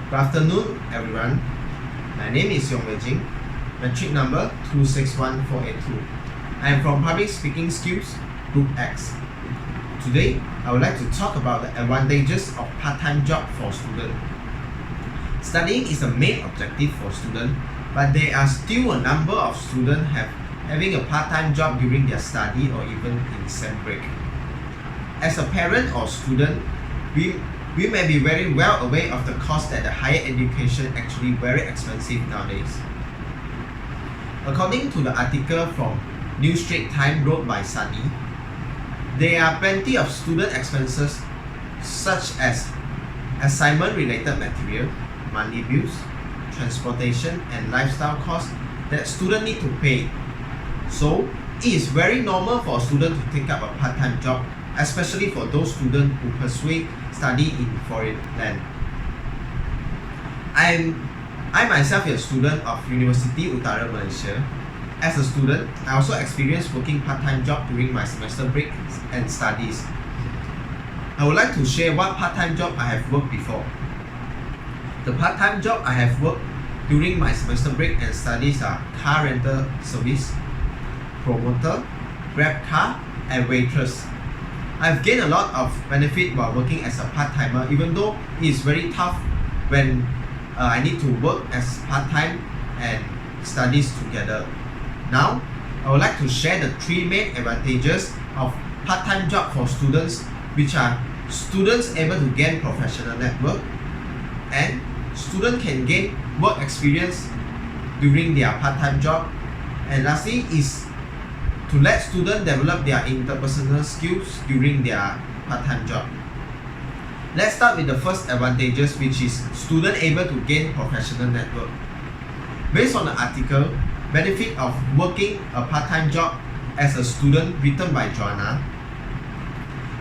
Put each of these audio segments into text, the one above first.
Good afternoon, everyone. My name is Yong Wei Jing, metric number 261482. I am from Public Speaking Skills, Group X. Today, I would like to talk about the advantages of part-time job for students. Studying is the main objective for students, but there are still a number of students having a part-time job during their study or even in sem break. As a parent or student, we may be very well aware of the cost that the higher education actually very expensive nowadays. According to the article from New Straits Times wrote by Sunny, there are plenty of student expenses such as assignment-related material, monthly bills, transportation, and lifestyle costs that students need to pay. So, it is very normal for a student to take up a part-time job, especially for those students who pursue study in foreign land. I myself am a student of University UTARA, Malaysia. As a student, I also experienced working part-time job during my semester break and studies. I would like to share what part-time job I have worked before. The part-time job I have worked during my semester break and studies are car rental service, promoter, grab car, and waitress. I've gained a lot of benefit while working as a part-timer, even though it is very tough when I need to work as part-time and studies together. Now, I would like to share the three main advantages of part-time job for students, which are students able to gain professional network, and students can gain work experience during their part-time job, and lastly is to let students develop their interpersonal skills during their part-time job. Let's start with the first advantages, which is student able to gain professional network. Based on the article, benefit of working a part-time job as a student written by Joanna,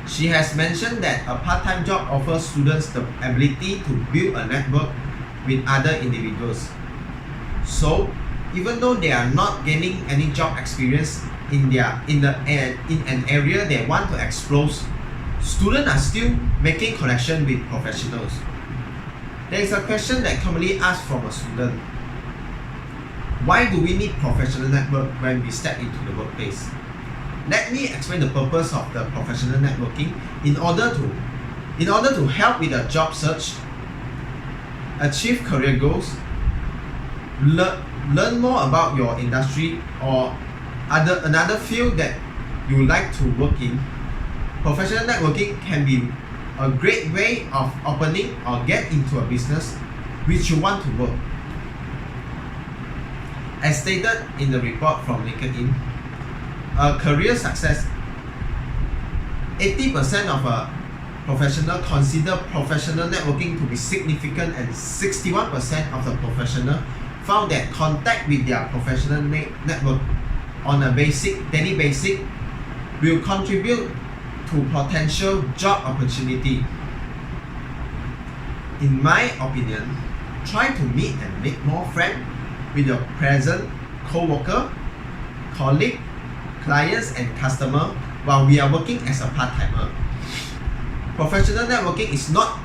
she has mentioned that a part-time job offers students the ability to build a network with other individuals. So, even though they are not gaining any job experience in an area they want to explore, students are still making connection with professionals. There is a question that commonly asked from a student: why do we need professional network when we step into the workplace? Let me explain the purpose of the professional networking in order to help with a job search, achieve career goals, learn more about your industry or another field that you would like to work in. Professional networking can be a great way of opening or get into a business which you want to work. As stated in the report from LinkedIn, a career success, 80% of a professional consider professional networking to be significant, and 61% of the professional found that contact with their professional network on a daily basis will contribute to potential job opportunity. In my opinion, try to meet and make more friends with your present co-worker, colleague, clients and customer while we are working as a part-timer. Professional networking is not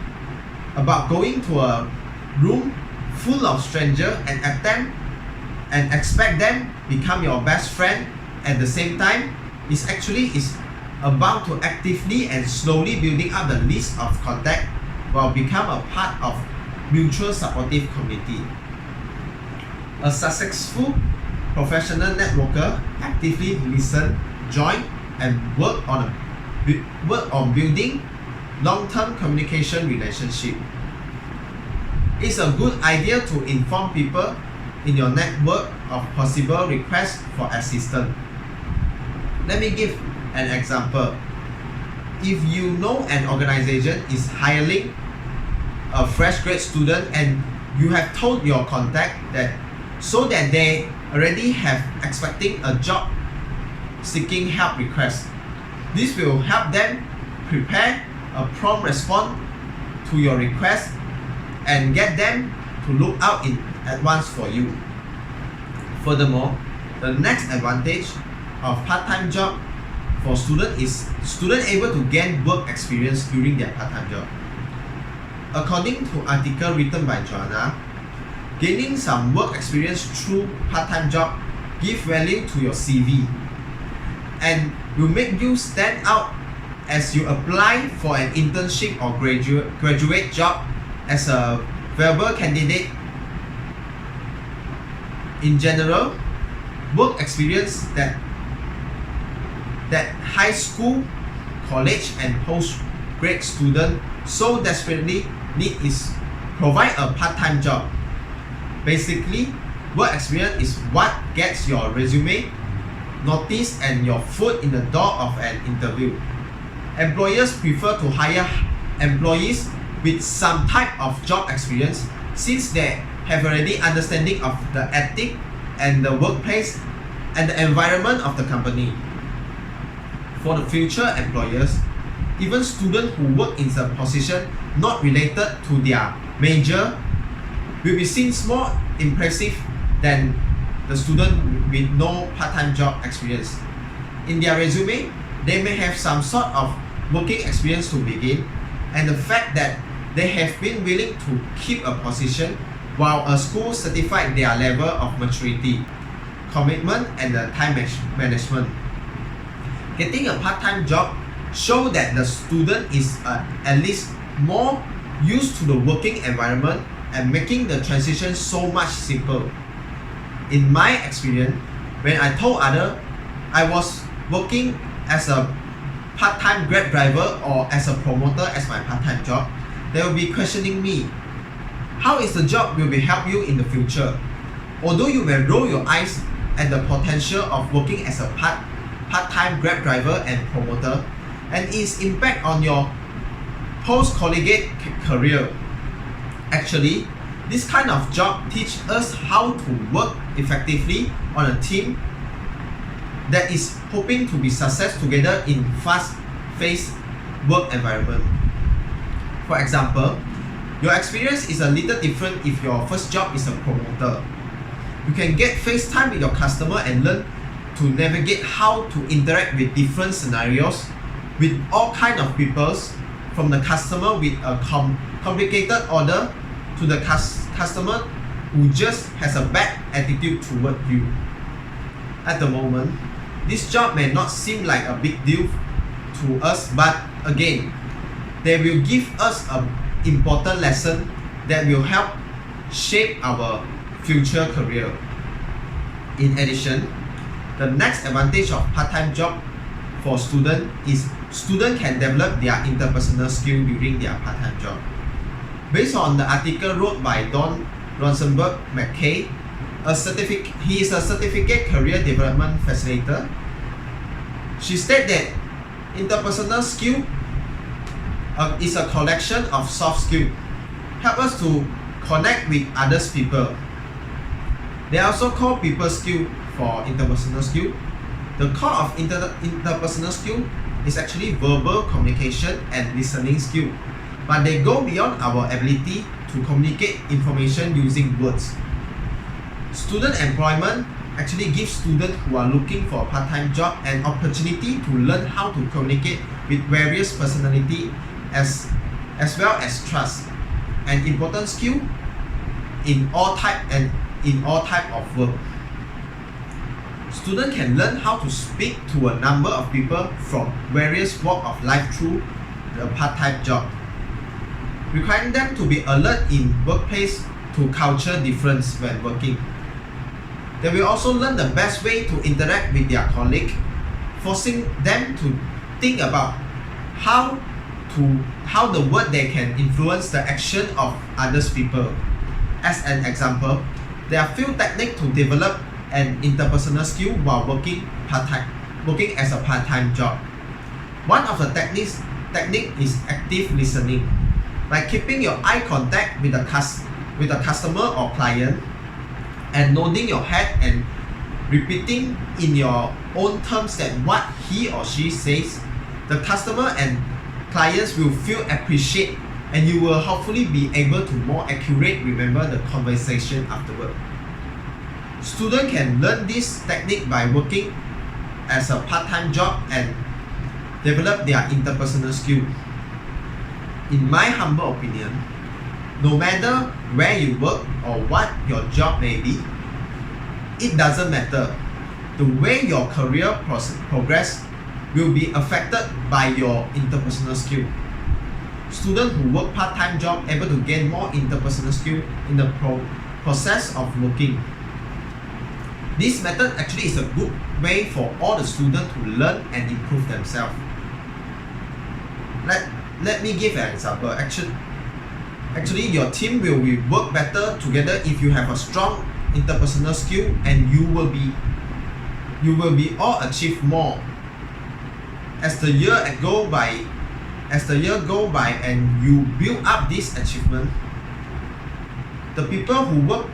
about going to a room full of strangers and expect them become your best friend at the same time. It's about to actively and slowly building up the list of contact while become a part of mutual supportive community. A successful professional networker actively listen, join, and work on building long-term communication relationship. It's a good idea to inform people in your network of possible requests for assistance. Let me give an example. If you know an organization is hiring a fresh grad student and you have told your contact that so that they already have expecting a job seeking help request, this will help them prepare a prompt response to your request and get them to look out in advance for you. Furthermore, the next advantage of part-time job for student is student able to gain work experience during their part-time job. According to article written by Joanna, gaining some work experience through part-time job give value to your CV and will make you stand out as you apply for an internship or graduate job as a viable candidate. In general, work experience that high school, college and postgrad student so desperately need is provide a part-time job. Basically, work experience is what gets your resume noticed and your foot in the door of an interview. Employers prefer to hire employees with some type of job experience since they have already understanding of the ethic and the workplace and the environment of the company. For the future employers, even students who work in a position not related to their major will be seen more impressive than the student with no part-time job experience. In their resume, they may have some sort of working experience to begin, and the fact that they have been willing to keep a position while a school certified their level of maturity, commitment and the time management. Getting a part-time job show that the student is at least more used to the working environment and making the transition so much simple. In my experience, when I told others I was working as a part-time Grab driver or as a promoter as my part-time job, they will be questioning me. How is the job will be help you in the future? Although you may roll your eyes at the potential of working as a part-time Grab driver and promoter and its impact on your post-collegiate career. Actually, this kind of job teach us how to work effectively on a team that is hoping to be success together in fast-paced work environment. For example, your experience is a little different if your first job is a promoter. You can get face time with your customer and learn to navigate how to interact with different scenarios with all kind of peoples, from the customer with a complicated order to the customer who just has a bad attitude toward you. At the moment, this job may not seem like a big deal to us, but again, they will give us an important lesson that will help shape our future career. In addition, the next advantage of part-time job for students is students can develop their interpersonal skill during their part-time job. Based on the article wrote by Don Rosenberg McKay, he is a certificate career development facilitator. She stated that interpersonal skill is a collection of soft skills, help us to connect with others people. They also call people skill for interpersonal skill. The core of interpersonal skill is actually verbal communication and listening skill, but they go beyond our ability to communicate information using words. Student employment actually gives students who are looking for a part-time job an opportunity to learn how to communicate with various personalities as well as trust, an important skill in all type of work. Students can learn how to speak to a number of people from various walks of life through the part-time job, requiring them to be alert in workplace to culture difference when working. They will also learn the best way to interact with their colleagues, forcing them to think about how the word they can influence the action of others people. As an example, there are few techniques to develop an interpersonal skill while working as a part-time job. One of the technique is active listening. By keeping your eye contact with a customer or client and nodding your head and repeating in your own terms that what he or she says, the customer and clients will feel appreciated, and you will hopefully be able to more accurately remember the conversation afterward. Students can learn this technique by working as a part-time job and develop their interpersonal skill. In my humble opinion, No matter where you work or what your job may be, it doesn't matter. The way your career progress will be affected by your interpersonal skill. Students who work part-time job able to gain more interpersonal skill in the process of working. This method actually is a good way for all the students to learn and improve themselves. Let me give an example. Actually, your team will work better together if you have a strong interpersonal skill, and you will be all achieve more. As the year go by and you build up this achievement, the people who work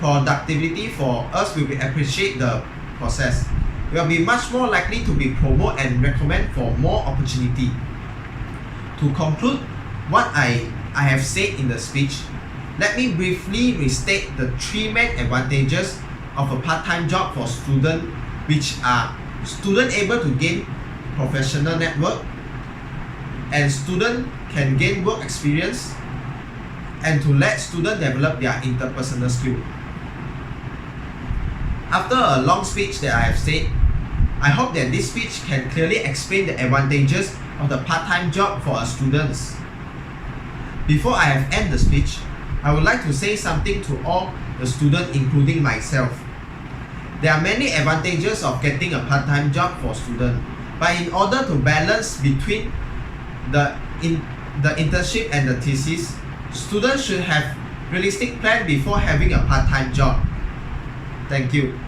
productivity for us will appreciate the process. We will be much more likely to be promoted and recommend for more opportunity. To conclude what I have said in the speech, let me briefly restate the three main advantages of a part-time job for students, which are students able to gain professional network, and students can gain work experience, and to let students develop their interpersonal skill. After a long speech that I have said, I hope that this speech can clearly explain the advantages of the part-time job for our students. Before I have end the speech, I would like to say something to all the students, including myself. There are many advantages of getting a part-time job for students, but in order to balance between the internship and the thesis, students should have realistic plan before having a part-time job. Thank you.